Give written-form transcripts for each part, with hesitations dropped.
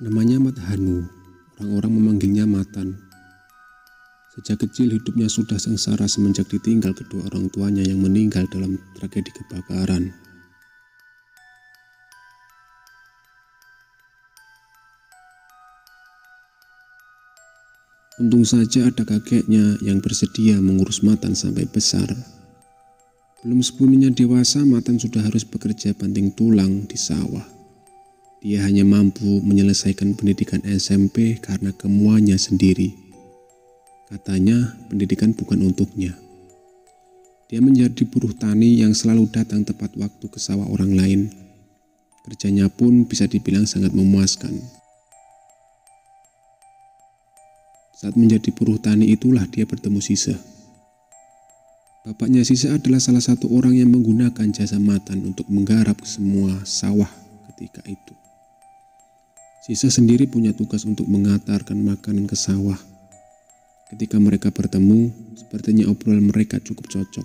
Namanya Mat Hanu, orang-orang memanggilnya Matan. Sejak kecil hidupnya sudah sengsara semenjak ditinggal kedua orang tuanya yang meninggal dalam tragedi kebakaran. Untung saja ada kakeknya yang bersedia mengurus Matan sampai besar. Belum sepenuhnya dewasa, Matan sudah harus bekerja banting tulang di sawah. Dia hanya mampu menyelesaikan pendidikan SMP karena kemuanya sendiri. Katanya pendidikan bukan untuknya. Dia menjadi buruh tani yang selalu datang tepat waktu ke sawah orang lain. Kerjanya pun bisa dibilang sangat memuaskan. Saat menjadi buruh tani itulah dia bertemu Siseh. Bapaknya Siseh adalah salah satu orang yang menggunakan jasa Matan untuk menggarap semua sawah ketika itu. Siseh sendiri punya tugas untuk mengantarkan makanan ke sawah. Ketika mereka bertemu, sepertinya obrolan mereka cukup cocok.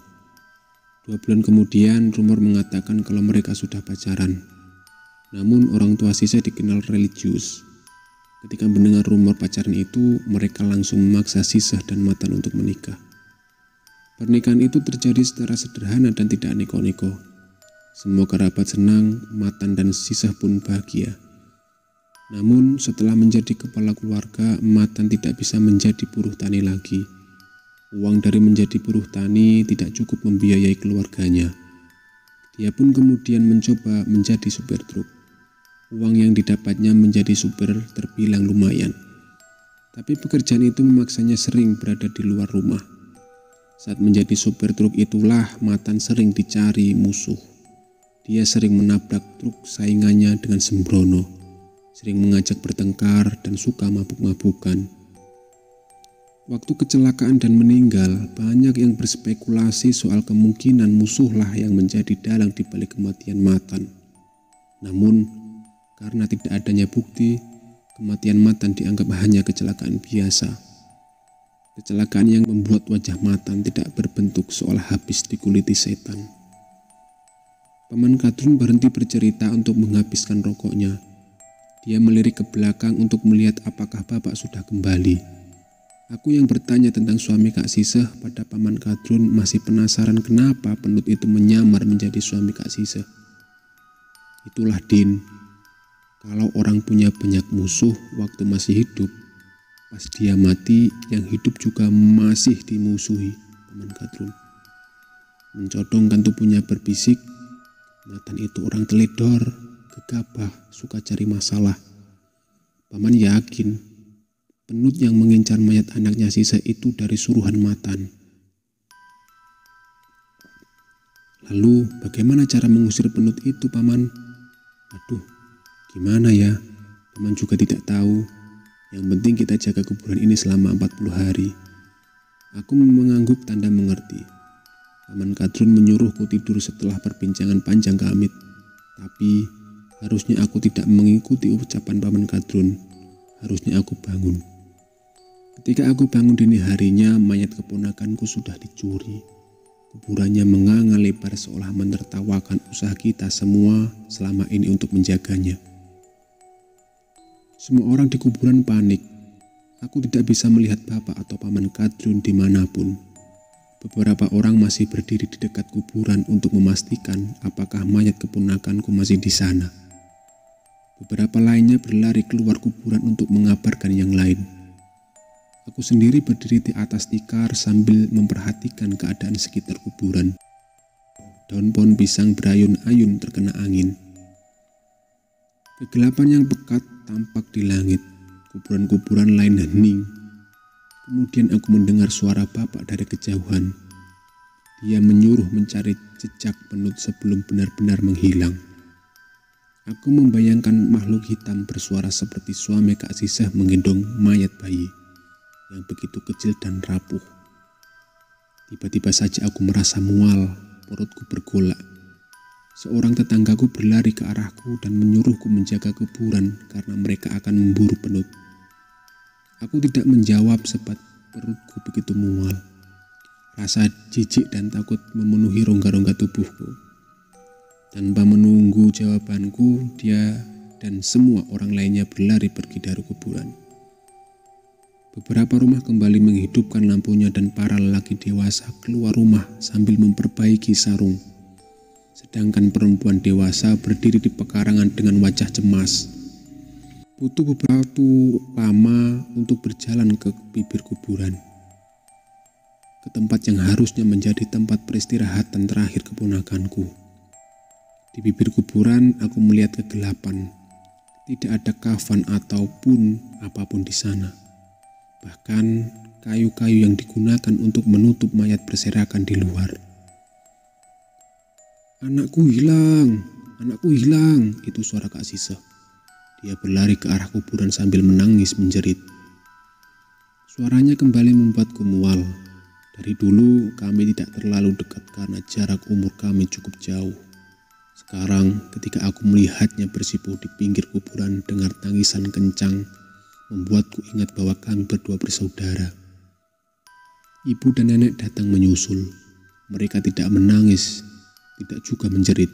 2 bulan kemudian, rumor mengatakan kalau mereka sudah pacaran. Namun orang tua Siseh dikenal religius. Ketika mendengar rumor pacaran itu, mereka langsung memaksa Siseh dan Matan untuk menikah. Pernikahan itu terjadi secara sederhana dan tidak neko-neko. Semua kerabat senang, Matan dan Siseh pun bahagia. Namun setelah menjadi kepala keluarga, Matan tidak bisa menjadi buruh tani lagi. Uang dari menjadi buruh tani tidak cukup membiayai keluarganya. Dia pun kemudian mencoba menjadi supir truk. Uang yang didapatnya menjadi supir terbilang lumayan. Tapi pekerjaan itu memaksanya sering berada di luar rumah. Saat menjadi supir truk itulah Matan sering dicari musuh. Dia sering menabrak truk saingannya dengan sembrono, sering mengajak bertengkar dan suka mabuk-mabukan. Waktu kecelakaan dan meninggal, banyak yang berspekulasi soal kemungkinan musuhlah yang menjadi dalang di balik kematian Matan. Namun, karena tidak adanya bukti, kematian Matan dianggap hanya kecelakaan biasa. Kecelakaan yang membuat wajah Matan tidak berbentuk seolah habis dikuliti setan. Paman Kadrun berhenti bercerita untuk menghabiskan rokoknya. Dia melirik ke belakang untuk melihat apakah bapak sudah kembali. Aku yang bertanya tentang suami Kak Siseh pada Paman Kadrun masih penasaran kenapa penut itu menyamar menjadi suami Kak Siseh. Itulah Din. Kalau orang punya banyak musuh waktu masih hidup, pas dia mati yang hidup juga masih dimusuhi, Paman Kadrun. Mencodongkan tubuhnya berbisik, Matan itu orang teledor, gegabah, suka cari masalah. Paman yakin penut yang mengincar mayat anaknya Siseh itu dari suruhan Matan. Lalu bagaimana cara mengusir penut itu, Paman? Aduh, gimana ya? Paman juga tidak tahu. Yang penting kita jaga kuburan ini selama 40 hari. Aku mengangguk tanda mengerti. Paman Kadrun menyuruhku tidur setelah perbincangan panjang kami. Tapi harusnya aku tidak mengikuti ucapan Paman Kadrun. Harusnya aku bangun. Ketika aku bangun dini harinya, mayat keponakanku sudah dicuri. Kuburannya menganga lebar seolah menertawakan usaha kita semua selama ini untuk menjaganya. Semua orang di kuburan panik. Aku tidak bisa melihat bapak atau Paman Kadrun dimanapun. Beberapa orang masih berdiri di dekat kuburan untuk memastikan apakah mayat keponakanku masih di sana. Beberapa lainnya berlari keluar kuburan untuk mengabarkan yang lain. Aku sendiri berdiri di atas tikar sambil memperhatikan keadaan sekitar kuburan. Daun pohon pisang berayun-ayun terkena angin. Kegelapan yang pekat tampak di langit. Kuburan-kuburan lain hening. Kemudian aku mendengar suara bapak dari kejauhan. Dia menyuruh mencari jejak penut sebelum benar-benar menghilang. Aku membayangkan makhluk hitam bersuara seperti suami Kak Siseh menggendong mayat bayi yang begitu kecil dan rapuh. Tiba-tiba saja aku merasa mual, perutku bergolak. Seorang tetanggaku berlari ke arahku dan menyuruhku menjaga kuburan karena mereka akan memburu penut. Aku tidak menjawab sebab perutku begitu mual. Rasa jijik dan takut memenuhi rongga-rongga tubuhku. Tanpa menunggu jawabanku, dia dan semua orang lainnya berlari pergi dari kuburan. Beberapa rumah kembali menghidupkan lampunya dan para lelaki dewasa keluar rumah sambil memperbaiki sarung. Sedangkan perempuan dewasa berdiri di pekarangan dengan wajah cemas. Butuh beberapa waktu lama untuk berjalan ke bibir kuburan, ke tempat yang harusnya menjadi tempat peristirahatan terakhir keponakanku. Di bibir kuburan aku melihat kegelapan. Tidak ada kafan ataupun apapun di sana. Bahkan kayu-kayu yang digunakan untuk menutup mayat berserakan di luar. Anakku hilang, itu suara Kak Sise. Dia berlari ke arah kuburan sambil menangis menjerit. Suaranya kembali membuatku mual. Dari dulu kami tidak terlalu dekat karena jarak umur kami cukup jauh. Sekarang ketika aku melihatnya bersikup di pinggir kuburan dengar tangisan kencang, membuatku ingat bahwa kami berdua bersaudara. Ibu dan nenek datang menyusul. Mereka tidak menangis, tidak juga menjerit.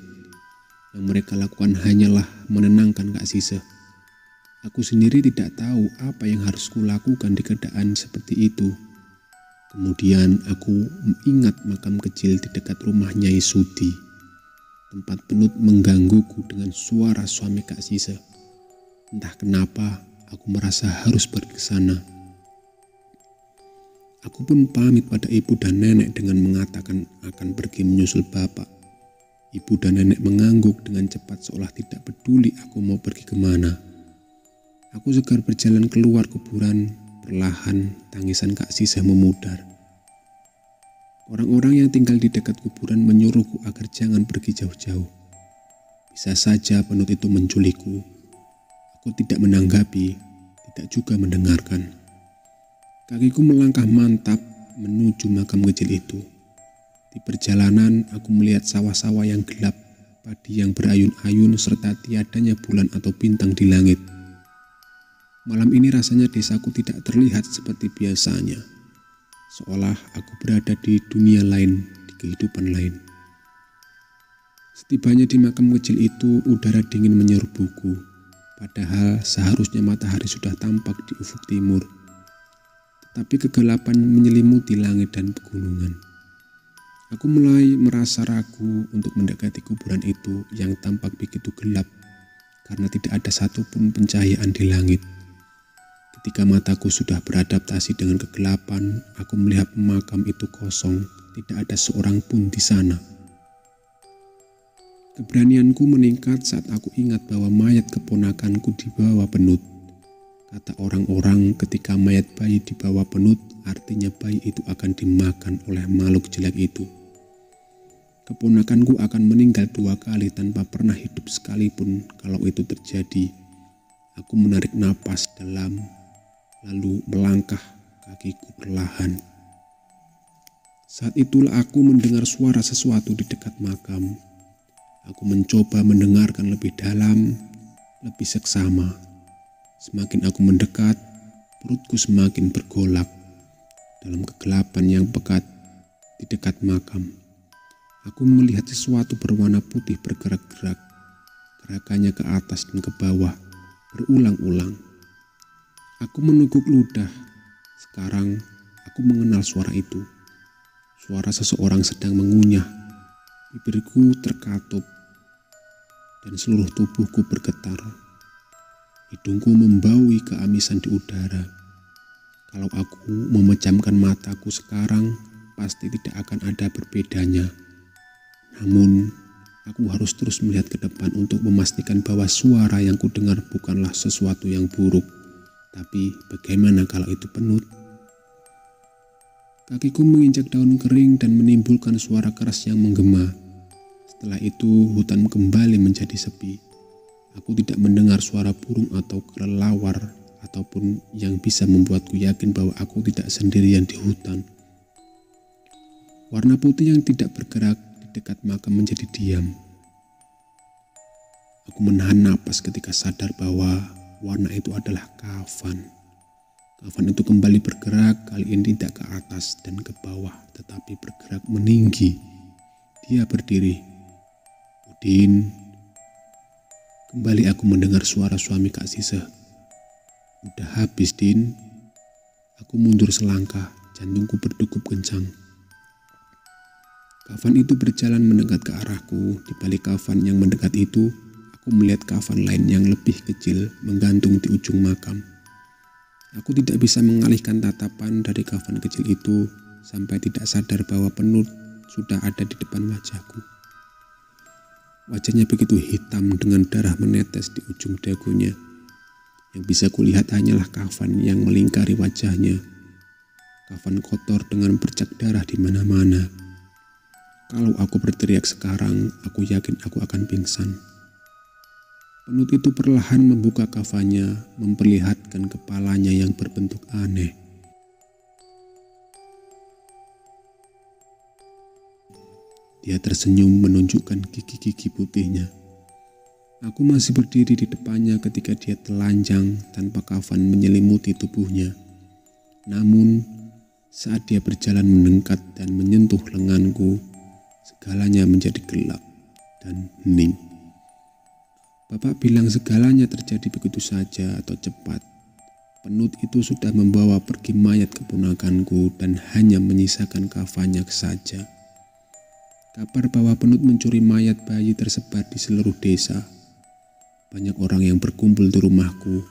Yang mereka lakukan hanyalah menenangkan Kak Sise. Aku sendiri tidak tahu apa yang harus kulakukan di keadaan seperti itu. Kemudian aku ingat makam kecil di dekat rumah Nyai Sudi. Tempat penut menggangguku dengan suara suami Kak Sise. Entah kenapa aku merasa harus pergi ke sana. Aku pun pamit pada ibu dan nenek dengan mengatakan akan pergi menyusul bapak. Ibu dan nenek mengangguk dengan cepat seolah tidak peduli aku mau pergi kemana. Aku segar berjalan keluar kuburan, perlahan tangisan Kak Sise memudar. Orang-orang yang tinggal di dekat kuburan menyuruhku agar jangan pergi jauh-jauh. Bisa saja penut itu menculikku. Aku tidak menanggapi, tidak juga mendengarkan. Kakiku melangkah mantap menuju makam kecil itu. Di perjalanan aku melihat sawah-sawah yang gelap, padi yang berayun-ayun serta tiadanya bulan atau bintang di langit. Malam ini rasanya desaku tidak terlihat seperti biasanya. Seolah aku berada di dunia lain, di kehidupan lain. Setibanya di makam kecil itu, udara dingin menyerbuku. Padahal seharusnya matahari sudah tampak di ufuk timur. Tetapi kegelapan menyelimuti langit dan pegunungan. Aku mulai merasa ragu untuk mendekati kuburan itu yang tampak begitu gelap karena tidak ada satupun pencahayaan di langit. Ketika mataku sudah beradaptasi dengan kegelapan, aku melihat makam itu kosong, tidak ada seorang pun di sana. Keberanianku meningkat saat aku ingat bahwa mayat keponakanku dibawa penut. Kata orang-orang ketika mayat bayi dibawa penut, artinya bayi itu akan dimakan oleh makhluk jelek itu. Keponakanku akan meninggal 2 kali tanpa pernah hidup sekalipun kalau itu terjadi. Aku menarik napas dalam, lalu melangkah kakiku perlahan. Saat itulah aku mendengar suara sesuatu di dekat makam. Aku mencoba mendengarkan lebih dalam, lebih seksama. Semakin aku mendekat, perutku semakin bergolak. Dalam kegelapan yang pekat di dekat makam, aku melihat sesuatu berwarna putih bergerak-gerak. Gerakannya ke atas dan ke bawah, berulang-ulang. Aku meneguk ludah. Sekarang aku mengenal suara itu. Suara seseorang sedang mengunyah. Bibirku terkatup dan seluruh tubuhku bergetar. Hidungku membaui keamisan di udara. Kalau aku memejamkan mataku sekarang, pasti tidak akan ada berbedanya. Namun, aku harus terus melihat ke depan untuk memastikan bahwa suara yang kudengar bukanlah sesuatu yang buruk. Tapi bagaimana kalau itu penut? Kakiku menginjak daun kering dan menimbulkan suara keras yang menggema. Setelah itu hutan kembali menjadi sepi. Aku tidak mendengar suara burung atau kelelawar ataupun yang bisa membuatku yakin bahwa aku tidak sendirian di hutan. Warna putih yang tidak bergerak di dekat makam menjadi diam. Aku menahan napas ketika sadar bahwa warna itu adalah kafan. Kafan itu kembali bergerak, kali ini tidak ke atas dan ke bawah, tetapi bergerak meninggi. Dia berdiri. Udin, Kembali aku mendengar suara suami Kak Siseh. "Udah habis, Din." Aku mundur selangkah, jantungku berdegup kencang. Kafan itu berjalan mendekat ke arahku. Di balik kafan yang mendekat itu, aku melihat kafan lain yang lebih kecil menggantung di ujung makam. Aku tidak bisa mengalihkan tatapan dari kafan kecil itu sampai tidak sadar bahwa Penut sudah ada di depan wajahku. Wajahnya begitu hitam dengan darah menetes di ujung dagunya. Yang bisa kulihat hanyalah kafan yang melingkari wajahnya. Kafan kotor dengan bercak darah di mana-mana. Kalau aku berteriak sekarang, aku yakin aku akan pingsan. Penut itu perlahan membuka kafannya, memperlihatkan kepalanya yang berbentuk aneh. Dia tersenyum menunjukkan gigi-gigi putihnya. Aku masih berdiri di depannya ketika dia telanjang tanpa kafan menyelimuti tubuhnya. Namun, saat dia berjalan mendekat dan menyentuh lenganku, segalanya menjadi gelap dan hening. Bapak bilang segalanya terjadi begitu saja atau cepat. Penut itu sudah membawa pergi mayat keponakanku dan hanya menyisakan kafannya saja. Kabar bahwa Penut mencuri mayat bayi tersebar di seluruh desa. Banyak orang yang berkumpul di rumahku.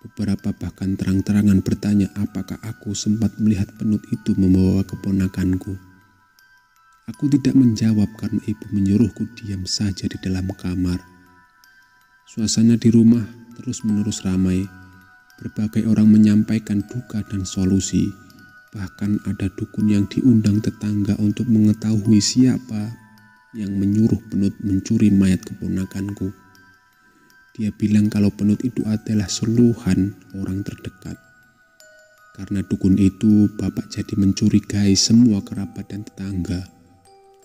Beberapa bahkan terang-terangan bertanya apakah aku sempat melihat Penut itu membawa keponakanku. Aku tidak menjawab karena ibu menyuruhku diam saja di dalam kamar. Suasana di rumah terus-menerus ramai. Berbagai orang menyampaikan duka dan solusi. Bahkan ada dukun yang diundang tetangga untuk mengetahui siapa yang menyuruh Penut mencuri mayat keponakanku. Dia bilang kalau Penut itu adalah seluruhan orang terdekat. Karena dukun itu, bapak jadi mencurigai semua kerabat dan tetangga.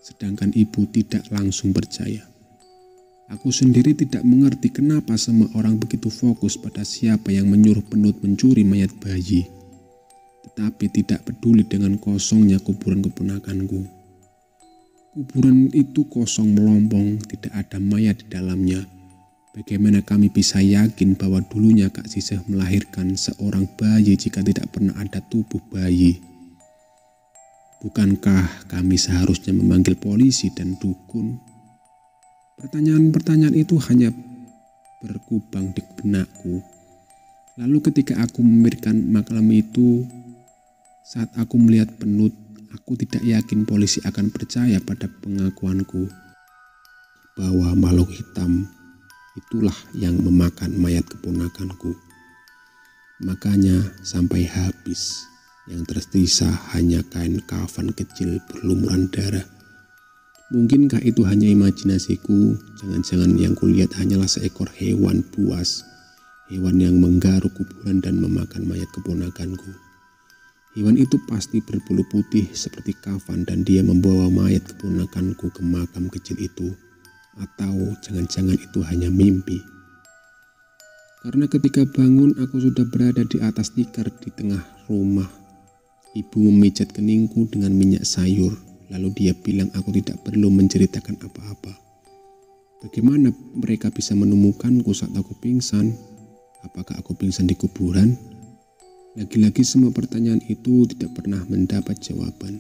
Sedangkan ibu tidak langsung percaya. Aku sendiri tidak mengerti kenapa semua orang begitu fokus pada siapa yang menyuruh Penut mencuri mayat bayi. Tetapi tidak peduli dengan kosongnya kuburan keponakanku. Kuburan itu kosong melompong, tidak ada mayat di dalamnya. Bagaimana kami bisa yakin bahwa dulunya Kak Siseh melahirkan seorang bayi jika tidak pernah ada tubuh bayi? Bukankah kami seharusnya memanggil polisi dan dukun? Pertanyaan-pertanyaan itu hanya berkubang di benakku. Lalu ketika aku memikirkan makam itu, saat aku melihat Penut, aku tidak yakin polisi akan percaya pada pengakuanku bahwa makhluk hitam itulah yang memakan mayat keponakanku. Makanya sampai habis, yang tersisa hanya kain kafan kecil berlumuran darah. Mungkinkah itu hanya imajinasiku? Jangan-jangan yang kulihat hanyalah seekor hewan buas, hewan yang menggaruk kuburan dan memakan mayat keponakanku. Hewan itu pasti berbulu putih seperti kafan dan dia membawa mayat keponakanku ke makam kecil itu. Atau jangan-jangan itu hanya mimpi. Karena ketika bangun aku sudah berada di atas tikar di tengah rumah. Ibu memijat keningku dengan minyak sayur. Lalu dia bilang aku tidak perlu menceritakan apa-apa. Bagaimana mereka bisa menemukanku saat aku pingsan? Apakah aku pingsan di kuburan? Lagi-lagi semua pertanyaan itu tidak pernah mendapat jawaban.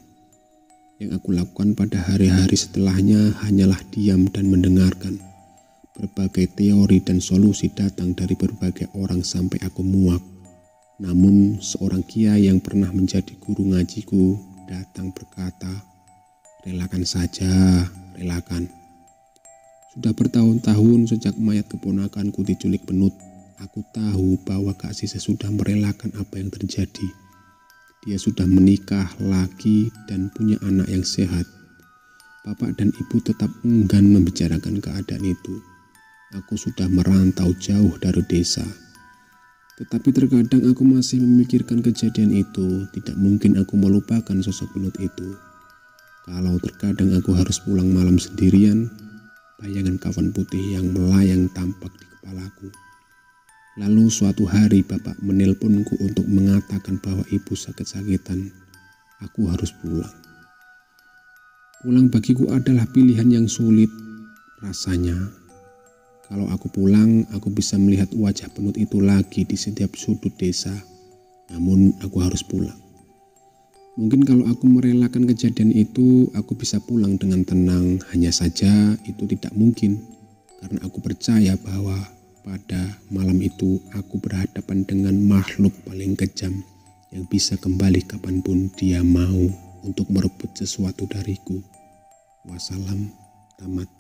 Yang aku lakukan pada hari-hari setelahnya hanyalah diam dan mendengarkan. Berbagai teori dan solusi datang dari berbagai orang sampai aku muak. Namun seorang kiai yang pernah menjadi guru ngajiku datang berkata, "Relakan saja, relakan." Sudah bertahun-tahun sejak mayat keponakanku diculik Penut, aku tahu bahwa Kak Siseh sudah merelakan apa yang terjadi. Dia sudah menikah lagi dan punya anak yang sehat. Bapak dan ibu tetap enggan membicarakan keadaan itu. Aku sudah merantau jauh dari desa. Tetapi terkadang aku masih memikirkan kejadian itu. Tidak mungkin aku melupakan sosok Penut itu. Kalau terkadang aku harus pulang malam sendirian, bayangan kafan putih yang melayang tampak di kepalaku. Lalu suatu hari bapak menelponku untuk mengatakan bahwa ibu sakit-sakitan. Aku harus pulang. Pulang bagiku adalah pilihan yang sulit rasanya. Kalau aku pulang, aku bisa melihat wajah penut itu lagi di setiap sudut desa. Namun aku harus pulang. Mungkin kalau aku merelakan kejadian itu, aku bisa pulang dengan tenang. Hanya saja itu tidak mungkin, karena aku percaya bahwa pada malam itu aku berhadapan dengan makhluk paling kejam yang bisa kembali kapanpun dia mau untuk merebut sesuatu dariku. Wassalam, tamat.